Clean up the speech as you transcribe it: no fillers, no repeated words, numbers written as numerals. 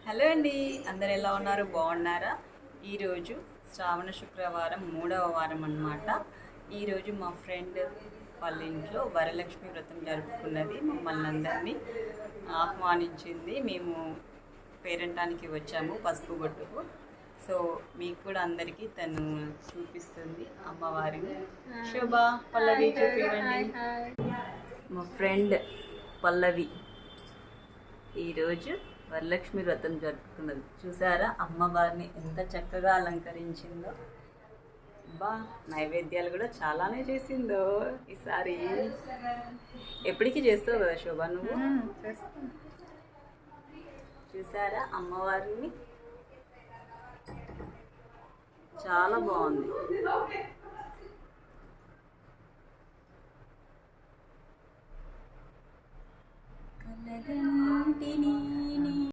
Hello అండి, అందరు ఎలా ఉన్నారు? బాగున్నారా? ఈరోజు శ్రావణ శుక్రవారం 3వ వారం అన్నమాట. ఈరోజు మా ఫ్రెండ్ వాళ్ళ ఇంట్లో వరలక్ష్మి వ్రతం జరుపుకున్నది. మమ్మల్ని అందరినీ ఆహ్వానించింది. మేము పేరంటానికి వచ్చాము పసుపు బొట్టుకు. సో మీకు కూడా అందరికీ తను చూపిస్తుంది అమ్మవారిని. శోభ, పల్లవి చూపివ్వండి. మా ఫ్రెండ్ పల్లవి ఈరోజు వరలక్ష్మి వ్రతం జరుపుకున్నది. చూసారా అమ్మవారిని ఎంత చక్కగా అలంకరించిందో. బా నైవేద్యాలు కూడా చాలానే చేసిందో ఈసారి. ఎప్పటికీ చేస్తావు కదా శోభ నువ్వు? చూసారా అమ్మవారిని, చాలా బాగుంది. కలగంటిని